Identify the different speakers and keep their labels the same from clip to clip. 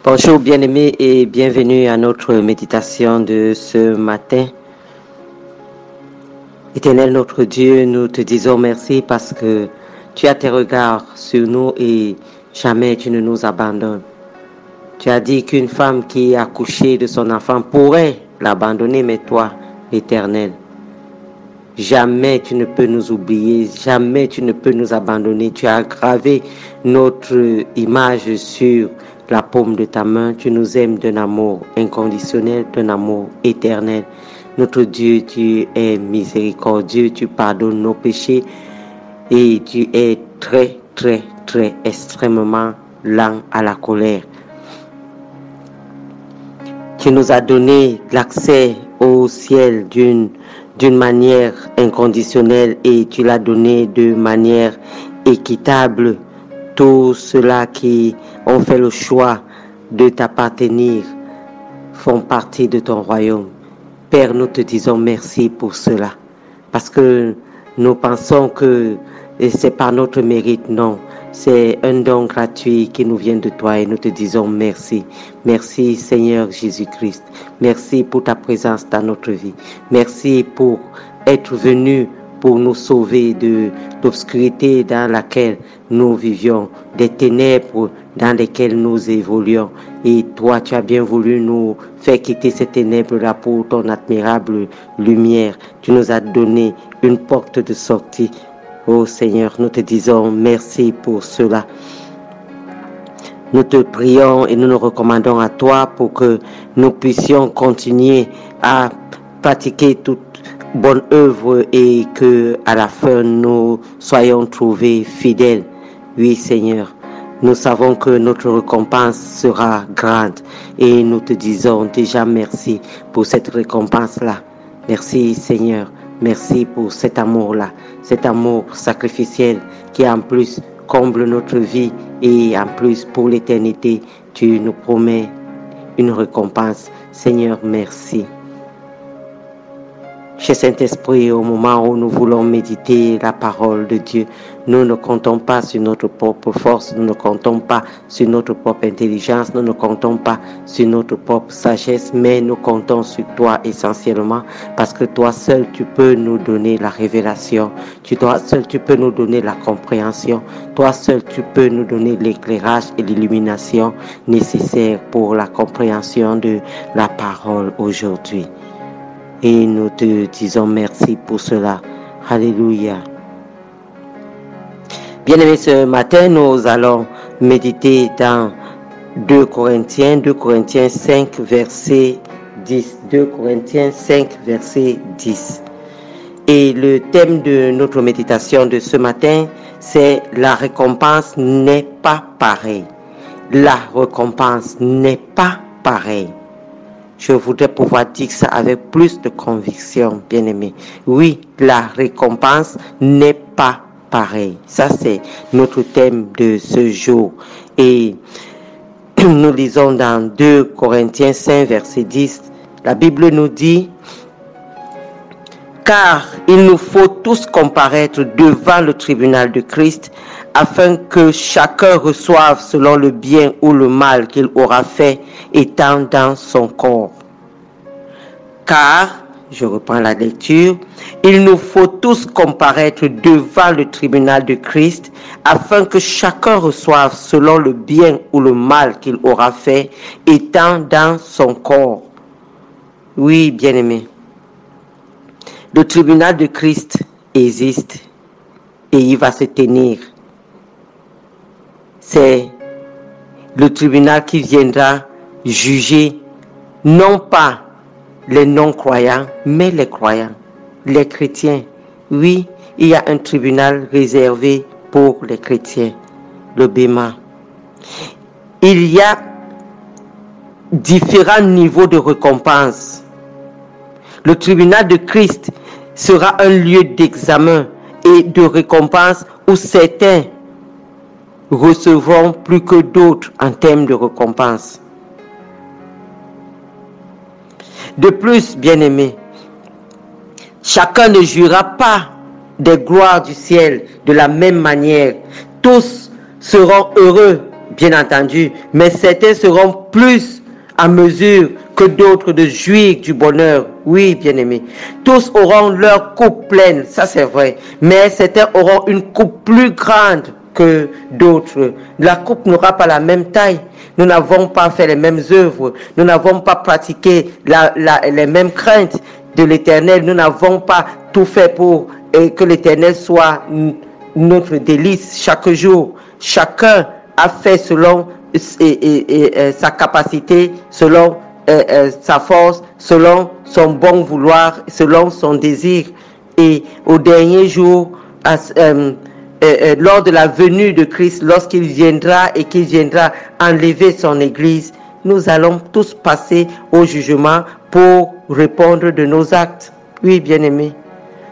Speaker 1: Bonjour bien-aimés et bienvenue à notre méditation de ce matin. Éternel notre Dieu, nous te disons merci parce que tu as tes regards sur nous et jamais tu ne nous abandonnes. Tu as dit qu'une femme qui est accouchée de son enfant pourrait l'abandonner, mais toi, l'Éternel, jamais tu ne peux nous oublier, jamais tu ne peux nous abandonner. Tu as gravé notre image sur la paume de ta main. Tu nous aimes d'un amour inconditionnel, d'un amour éternel. Notre Dieu, tu es miséricordieux, tu pardonnes nos péchés et tu es très, extrêmement lent à la colère. Tu nous as donné l'accès au ciel d'une manière inconditionnelle et tu l'as donné de manière équitable. Tous ceux-là qui ont fait le choix de t'appartenir font partie de ton royaume. Père, nous te disons merci pour cela, parce que nous pensons que c'est par notre mérite, non. C'est un don gratuit qui nous vient de toi et nous te disons merci. Merci Seigneur Jésus-Christ. Merci pour ta présence dans notre vie. Merci pour être venu pour nous sauver de l'obscurité dans laquelle nous vivions, des ténèbres dans lesquelles nous évoluons. Et toi, tu as bien voulu nous faire quitter ces ténèbres-là pour ton admirable lumière. Tu nous as donné une porte de sortie. Oh Seigneur, nous te disons merci pour cela. Nous te prions et nous nous recommandons à toi pour que nous puissions continuer à pratiquer toute bonne œuvre et que à la fin nous soyons trouvés fidèles. Oui Seigneur, nous savons que notre récompense sera grande et nous te disons déjà merci pour cette récompense-là. Merci Seigneur, merci pour cet amour-là, cet amour sacrificiel qui en plus comble notre vie et en plus pour l'éternité, tu nous promets une récompense. Seigneur, merci. Cher Saint-Esprit, au moment où nous voulons méditer la parole de Dieu, nous ne comptons pas sur notre propre force, nous ne comptons pas sur notre propre intelligence, nous ne comptons pas sur notre propre sagesse, mais nous comptons sur toi essentiellement, parce que toi seul tu peux nous donner la révélation, toi seul tu peux nous donner la compréhension, toi seul tu peux nous donner l'éclairage et l'illumination nécessaires pour la compréhension de la parole aujourd'hui. Et nous te disons merci pour cela. Alléluia. Bien-aimés, ce matin, nous allons méditer dans 2 Corinthiens 5, verset 10. 2 Corinthiens 5, verset 10. Et le thème de notre méditation de ce matin, c'est la récompense n'est pas pareille. La récompense n'est pas pareille. Je voudrais pouvoir dire ça avec plus de conviction, bien-aimé. Oui, la récompense n'est pas pareille. Ça, c'est notre thème de ce jour. Et nous lisons dans 2 Corinthiens 5, verset 10. La Bible nous dit, « Car il nous faut tous comparaître devant le tribunal de Christ, afin que chacun reçoive selon le bien ou le mal qu'il aura fait, étant dans son corps. Car, je reprends la lecture, il nous faut tous comparaître devant le tribunal de Christ, afin que chacun reçoive selon le bien ou le mal qu'il aura fait, étant dans son corps. » Oui, bien-aimé, le tribunal de Christ existe et il va se tenir. C'est le tribunal qui viendra juger non pas les non-croyants, mais les croyants, les chrétiens. Oui, il y a un tribunal réservé pour les chrétiens, le Béma. Il y a différents niveaux de récompense. Le tribunal de Christ sera un lieu d'examen et de récompense où certains recevront plus que d'autres en termes de récompense. De plus, bien-aimés, chacun ne jouira pas des gloires du ciel de la même manière. Tous seront heureux bien entendu, mais certains seront plus à mesure que d'autres de jouir du bonheur. Oui, bien-aimés. Tous auront leur coupe pleine, ça c'est vrai, mais certains auront une coupe plus grande que d'autres. La coupe n'aura pas la même taille. Nous n'avons pas fait les mêmes œuvres. Nous n'avons pas pratiqué les mêmes craintes de l'Éternel. Nous n'avons pas tout fait pour que l'Éternel soit notre délice chaque jour. Chacun a fait selon sa capacité, selon sa force, selon son bon vouloir, selon son désir. Et au dernier jour, lors de la venue de Christ, lorsqu'il viendra et qu'il viendra enlever son Église, nous allons tous passer au jugement pour répondre de nos actes. Oui, bien-aimés.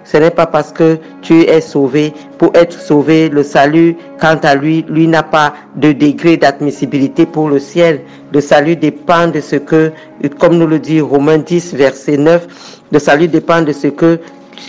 Speaker 1: Ce n'est pas parce que tu es sauvé. Pour être sauvé, le salut, quant à lui n'a pas de degré d'admissibilité pour le ciel. Le salut dépend de ce que, comme nous le dit Romains 10, verset 9, le salut dépend de ce que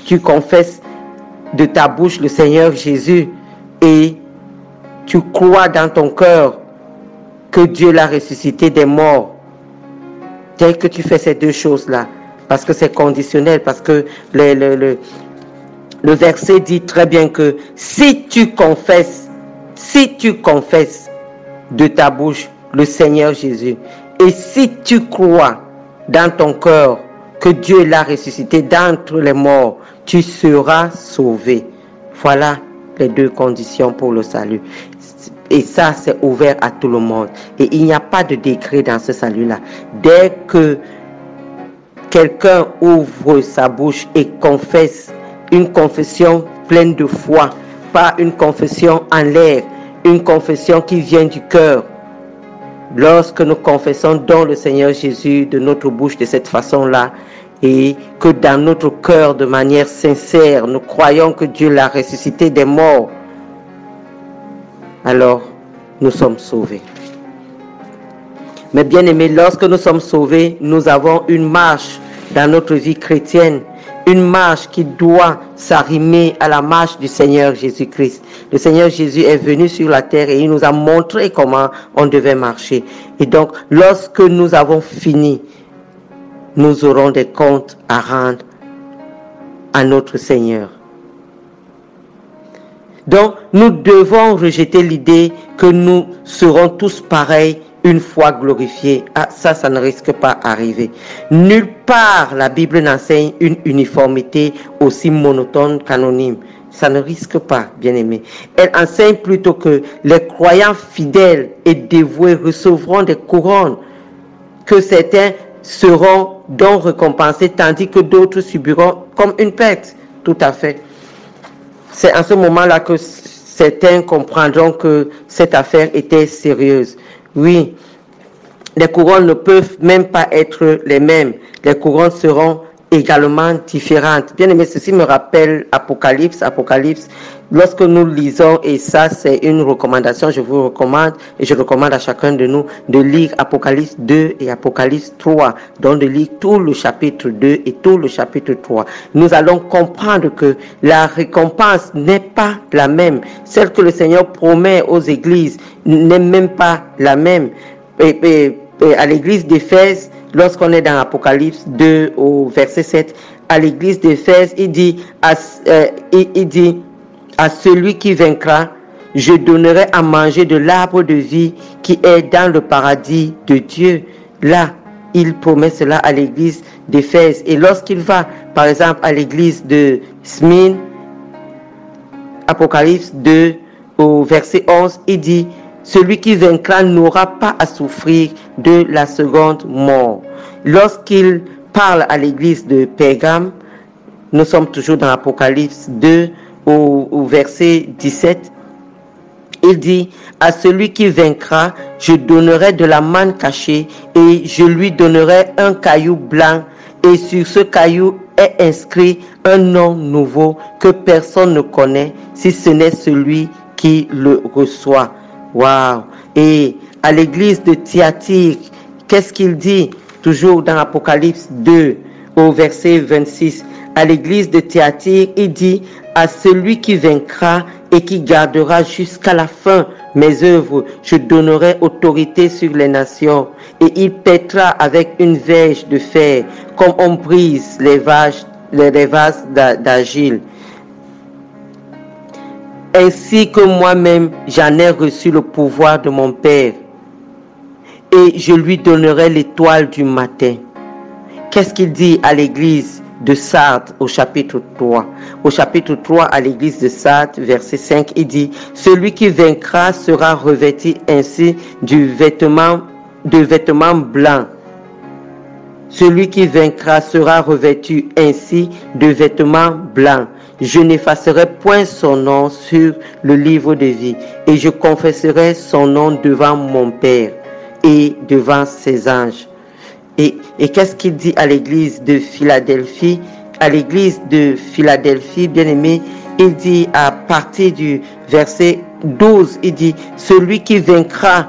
Speaker 1: tu confesses de ta bouche le Seigneur Jésus et tu crois dans ton cœur que Dieu l'a ressuscité des morts. Dès que tu fais ces deux choses-là, parce que c'est conditionnel, parce que le verset dit très bien que si tu confesses de ta bouche le Seigneur Jésus, et si tu crois dans ton cœur que Dieu l'a ressuscité d'entre les morts, tu seras sauvé. Voilà les deux conditions pour le salut. Et ça, c'est ouvert à tout le monde. Et il n'y a pas de degré dans ce salut-là. Dès que quelqu'un ouvre sa bouche et confesse une confession pleine de foi, pas une confession en l'air, une confession qui vient du cœur. Lorsque nous confessons dans le Seigneur Jésus de notre bouche de cette façon-là, et que dans notre cœur, de manière sincère, nous croyons que Dieu l'a ressuscité des morts, alors nous sommes sauvés. Mais bien aimés, lorsque nous sommes sauvés, nous avons une marche dans notre vie chrétienne, une marche qui doit s'arrimer à la marche du Seigneur Jésus-Christ. Le Seigneur Jésus est venu sur la terre et il nous a montré comment on devait marcher. Et donc, lorsque nous avons fini, nous aurons des comptes à rendre à notre Seigneur. Donc, nous devons rejeter l'idée que nous serons tous pareils une fois glorifiés. Ah, ça ne risque pas d'arriver. Nulle part la Bible n'enseigne une uniformité aussi monotone qu'anonyme. Ça ne risque pas, bien aimé. Elle enseigne plutôt que les croyants fidèles et dévoués recevront des couronnes, que certains seront donc récompensés, tandis que d'autres subiront comme une perte. Tout à fait. C'est en ce moment-là que certains comprendront que cette affaire était sérieuse. Oui, les couronnes ne peuvent même pas être les mêmes. Les couronnes seront également différentes. Bien aimé, ceci me rappelle Apocalypse. Lorsque nous lisons, et ça c'est une recommandation, je vous recommande, et je recommande à chacun de nous de lire Apocalypse 2 et Apocalypse 3, donc de lire tout le chapitre 2 et tout le chapitre 3. Nous allons comprendre que la récompense n'est pas la même. Celle que le Seigneur promet aux églises n'est même pas la même. Et à l'église d'Éphèse, lorsqu'on est dans Apocalypse 2 au verset 7, à l'église d'Éphèse, il dit à celui qui vaincra, je donnerai à manger de l'arbre de vie qui est dans le paradis de Dieu. Là, il promet cela à l'église d'Éphèse. Et lorsqu'il va, par exemple, à l'église de Smyrne, Apocalypse 2 au verset 11, il dit, celui qui vaincra n'aura pas à souffrir de la seconde mort. Lorsqu'il parle à l'église de Pergame, nous sommes toujours dans Apocalypse 2 au verset 17, il dit, à celui qui vaincra, je donnerai de la manne cachée et je lui donnerai un caillou blanc et sur ce caillou est inscrit un nom nouveau que personne ne connaît si ce n'est celui qui le reçoit. Waouh! Et à l'église de Thyatire, qu'est-ce qu'il dit? Toujours dans Apocalypse 2 au verset 26. à l'église de Thyatire, il dit, à celui qui vaincra et qui gardera jusqu'à la fin mes œuvres, je donnerai autorité sur les nations, et il pètera avec une verge de fer, comme on brise les vases d'argile. Ainsi que moi-même, j'en ai reçu le pouvoir de mon Père, et je lui donnerai l'étoile du matin. Qu'est-ce qu'il dit à l'église de Sardes au chapitre 3? Au chapitre 3, à l'église de Sardes, verset 5, il dit, celui qui vaincra sera revêtu ainsi de vêtements blancs. Celui qui vaincra sera revêtu ainsi de vêtements blancs. Je n'effacerai point son nom sur le livre de vie, et je confesserai son nom devant mon Père et devant ses anges. Et qu'est-ce qu'il dit à l'église de Philadelphie? À l'église de Philadelphie, bien-aimé, il dit à partir du verset 12, il dit, celui qui vaincra,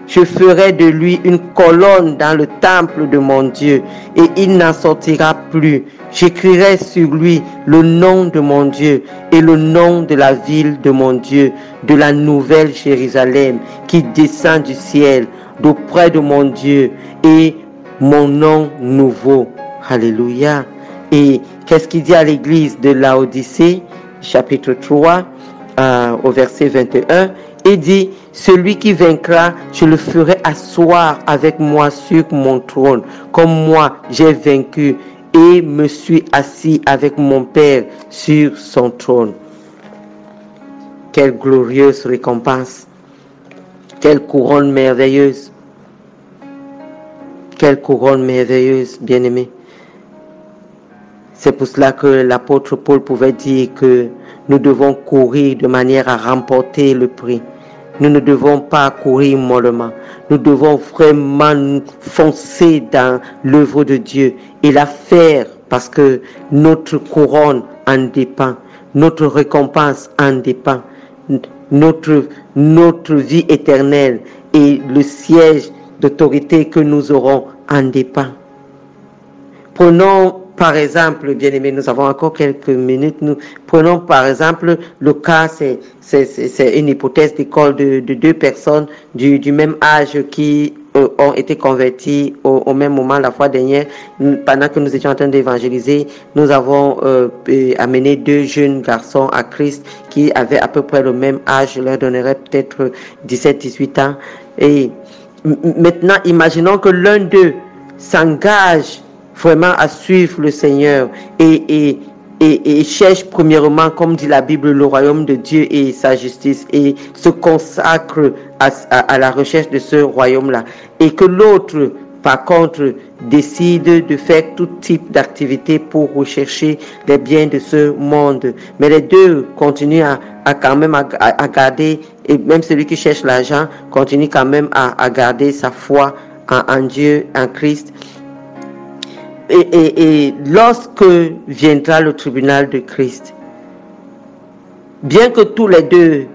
Speaker 1: je ferai de lui une colonne dans le temple de mon Dieu, et il n'en sortira plus. J'écrirai sur lui le nom de mon Dieu et le nom de la ville de mon Dieu, de la nouvelle Jérusalem, qui descend du ciel, d'auprès de mon Dieu, et mon nom nouveau. Alléluia. Et qu'est-ce qu'il dit à l'église de Laodicée, chapitre 3, au verset 21? Il dit, celui qui vaincra, je le ferai asseoir avec moi sur mon trône, comme moi j'ai vaincu et me suis assis avec mon Père sur son trône. Quelle glorieuse récompense, quelle couronne merveilleuse, quelle couronne merveilleuse, bien-aimé. C'est pour cela que l'apôtre Paul pouvait dire que nous devons courir de manière à remporter le prix. Nous ne devons pas courir mollement. Nous devons vraiment foncer dans l'œuvre de Dieu et la faire parce que notre couronne en dépend. Notre récompense en dépend. Notre vie éternelle et le siège d'autorité que nous aurons en dépend. Prenons par exemple, bien aimé, nous avons encore quelques minutes. Nous prenons par exemple le cas, c'est une hypothèse d'école de deux personnes du même âge qui ont été convertis au même moment la fois dernière. Pendant que nous étions en train d'évangéliser, nous avons amené deux jeunes garçons à Christ qui avaient à peu près le même âge. Je leur donnerais peut-être 17-18 ans. Et maintenant, imaginons que l'un d'eux s'engage vraiment à suivre le Seigneur et cherche premièrement, comme dit la Bible, le royaume de Dieu et sa justice, et se consacre à la recherche de ce royaume-là. Et que l'autre, par contre, décide de faire tout type d'activité pour rechercher les biens de ce monde. Mais les deux continuent à quand même à garder, et même celui qui cherche l'argent continue quand même à garder sa foi en Dieu, en Christ. Et lorsque viendra le tribunal de Christ, bien que tous les deux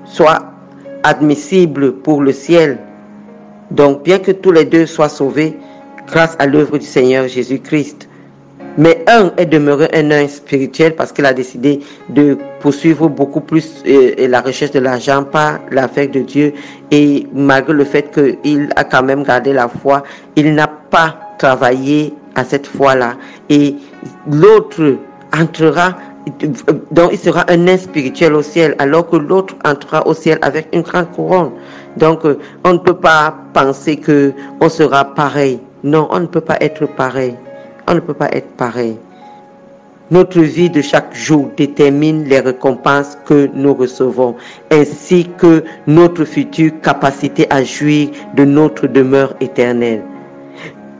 Speaker 1: soient admissibles pour le ciel, donc bien que tous les deux soient sauvés grâce à l'œuvre du Seigneur Jésus-Christ, mais un est demeuré un nain spirituel parce qu'il a décidé de poursuivre beaucoup plus la recherche de l'argent par l'affaire de Dieu, et malgré le fait qu'il a quand même gardé la foi, il n'a pas travaillé à cette foi-là, et l'autre entrera, donc il sera un nain spirituel au ciel, alors que l'autre entrera au ciel avec une grande couronne. Donc on ne peut pas penser que on sera pareil. Non, on ne peut pas être pareil. On ne peut pas être pareil. Notre vie de chaque jour détermine les récompenses que nous recevons, ainsi que notre future capacité à jouir de notre demeure éternelle.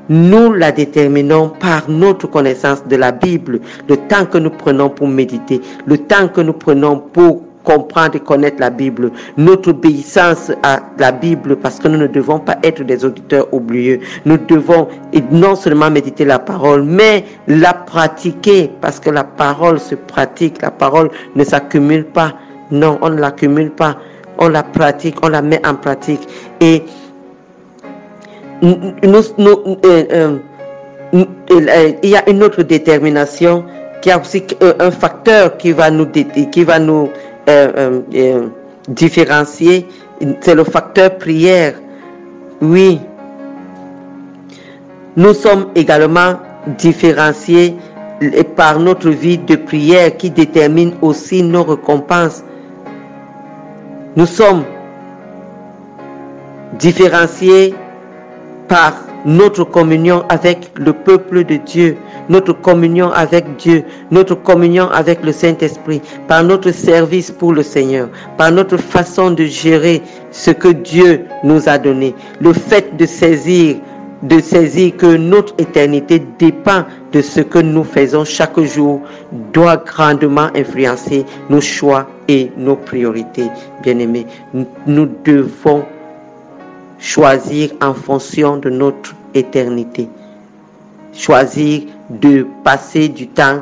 Speaker 1: Nous la déterminons par notre connaissance de la Bible, le temps que nous prenons pour méditer, le temps que nous prenons pour comprendre et connaître la Bible, notre obéissance à la Bible, parce que nous ne devons pas être des auditeurs oublieux. Nous devons non seulement méditer la parole, mais la pratiquer, parce que la parole se pratique, la parole ne s'accumule pas. Non, on ne l'accumule pas, on la pratique, on la met en pratique. Et il y a une autre détermination, qui a aussi un facteur qui va nous différencier, c'est le facteur prière. Oui, nous sommes également différenciés par notre vie de prière qui détermine aussi nos récompenses. Nous sommes différenciés par notre communion avec le peuple de Dieu, notre communion avec Dieu, notre communion avec le Saint-Esprit, par notre service pour le Seigneur, par notre façon de gérer ce que Dieu nous a donné. Le fait de saisir que notre éternité dépend de ce que nous faisons chaque jour doit grandement influencer nos choix et nos priorités. Bien-aimés, nous devons choisir en fonction de notre éternité. Choisir de passer du temps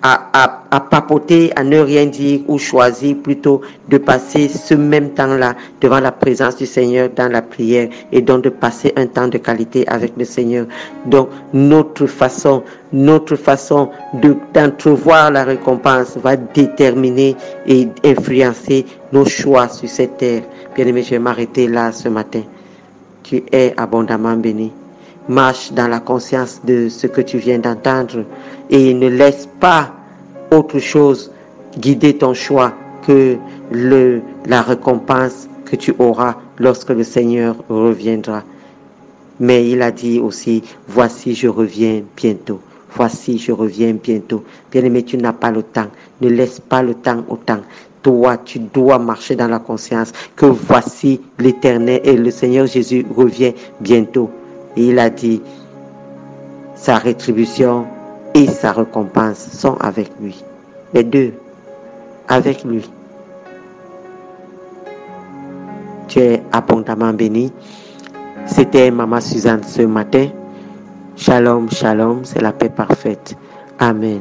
Speaker 1: à papoter, à ne rien dire, ou choisir plutôt de passer ce même temps-là devant la présence du Seigneur dans la prière, et donc de passer un temps de qualité avec le Seigneur. Donc notre façon d'entrevoir la récompense va déterminer et influencer nos choix sur cette terre. Bien-aimé, je vais m'arrêter là ce matin. Tu es abondamment béni. Marche dans la conscience de ce que tu viens d'entendre et ne laisse pas autre chose guider ton choix que la récompense que tu auras lorsque le Seigneur reviendra. Mais il a dit aussi, voici je reviens bientôt. Voici je reviens bientôt. Bien-aimé, tu n'as pas le temps. Ne laisse pas le temps au temps. Toi, tu dois marcher dans la conscience que voici l'Éternel et le Seigneur Jésus revient bientôt. Et il a dit, sa rétribution et sa récompense sont avec lui. Les deux, avec lui. Tu es abondamment béni. C'était Maman Suzanne ce matin. Shalom, shalom, c'est la paix parfaite. Amen.